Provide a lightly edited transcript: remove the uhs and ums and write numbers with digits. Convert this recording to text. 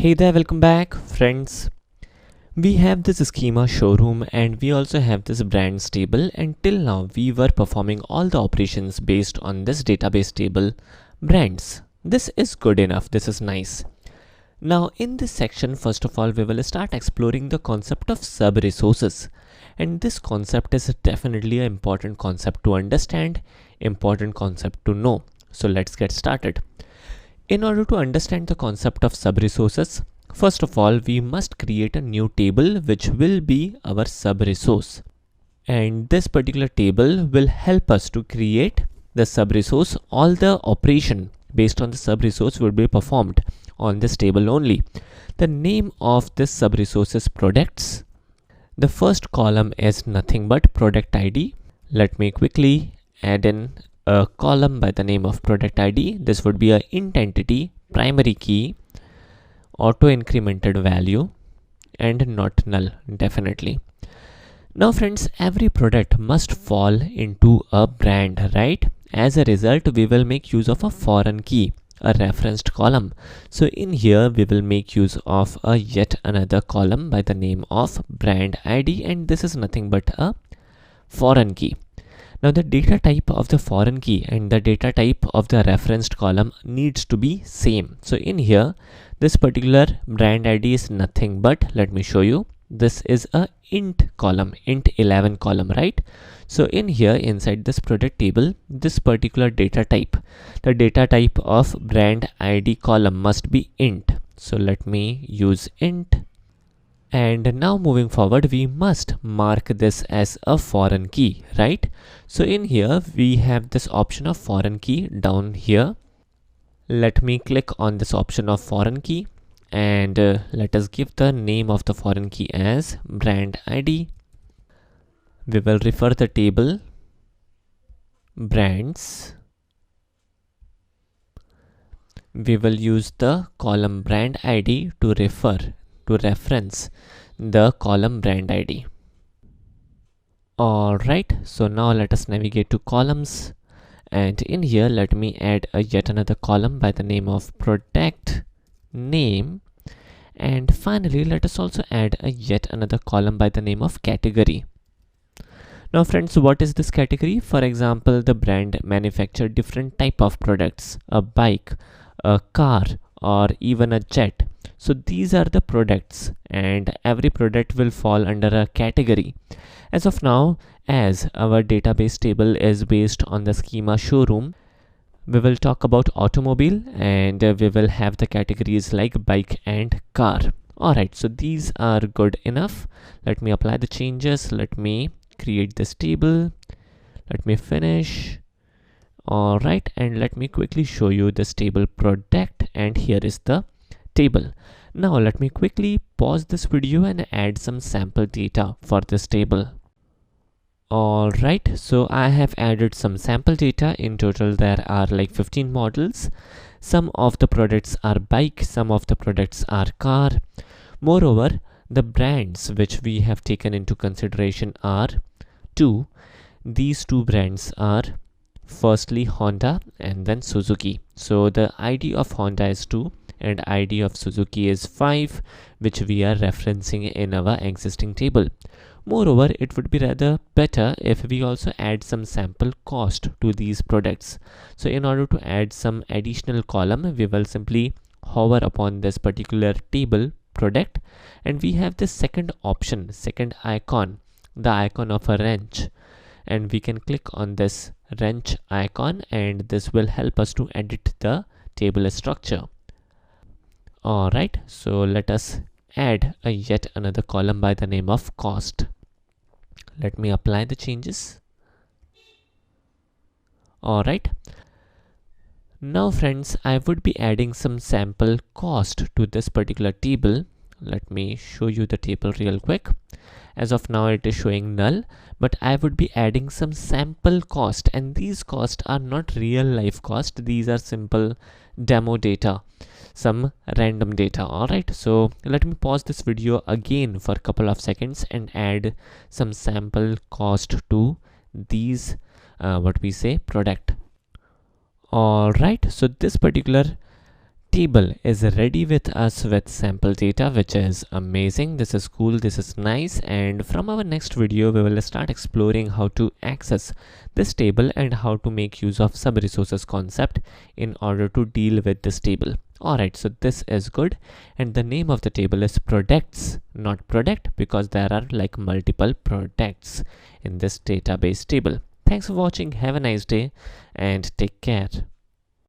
Hey there, welcome back, friends. We have this schema showroom and we also have this brands table, and till now we were performing all the operations based on this database table brands. This is good enough, this is nice. Now in this section, first of all, we will start exploring the concept of sub-resources. And this concept is definitely an important concept to understand, important concept to know. So let's get started. In order to understand the concept of sub-resources, first of all, we must create a new table which will be our sub-resource. And this particular table will help us to create the sub-resource. All the operation based on the sub-resource will be performed on this table only. The name of this sub-resource is products. The first column is nothing but product ID. Let me quickly add in a column by the name of product ID. This would be a int entity, primary key, auto incremented value, and not null, definitely. Now friends, every product must fall into a brand, right? As a result, we will make use of a foreign key, a referenced column. So in here we will make use of a yet another column by the name of brand ID, and this is nothing but a foreign key. Now the data type of the foreign key and the data type of the referenced column needs to be same. So in here, this particular brand ID is nothing but, let me show you, this is a int column, int 11 column, right? So in here, inside this product table, this particular data type, the data type of brand ID column must be int. So let me use int. And now moving forward, we must mark this as a foreign key, right? So in here, we have this option of foreign key down here. Let me click on this option of foreign key, and let us give the name of the foreign key as brand ID. We will refer the table brands. We will use the column brand ID to reference the column brand ID. Alright, so now let us navigate to columns, and in here let me add a yet another column by the name of product name, and finally let us also add a yet another column by the name of category. Now friends, what is this category? For example, the brand manufacture different type of products, a bike, a car, or even a jet. So these are the products, and every product will fall under a category. As of now, as our database table is based on the schema showroom, we will talk about automobile, and we will have the categories like bike and car. Alright, so these are good enough. Let me apply the changes. Let me create this table. Let me finish. Alright, and let me quickly show you this table product, and here is the table. Now let me quickly pause this video and add some sample data for this table. Alright, so I have added some sample data. In total there are like 15 models. Some of the products are bike, some of the products are car. Moreover, the brands which we have taken into consideration are two. These two brands are firstly Honda and then Suzuki. So the ID of Honda is 2 and ID of Suzuki is 5, which we are referencing in our existing table. Moreover, it would be rather better if we also add some sample cost to these products. So in order to add some additional column, we will simply hover upon this particular table product, and we have this second option, second icon, the icon of a wrench, and we can click on this wrench icon, and this will help us to edit the table structure. Alright, so let us add a yet another column by the name of cost. Let me apply the changes. Alright. Now friends, I would be adding some sample cost to this particular table. Let me show you the table real quick. As of now it is showing null, but I would be adding some sample cost, and these costs are not real life cost. These are simple demo data, some random data. Alright, so let me pause this video again for a couple of seconds and add some sample cost to these product. Alright, so this particular table is ready with us with sample data, which is amazing. This is cool, this is nice. And from our next video we will start exploring how to access this table and how to make use of sub resources concept in order to deal with this table. Alright, so this is good, and the name of the table is products, not product, because there are like multiple products in this database table. Thanks for watching, have a nice day and take care.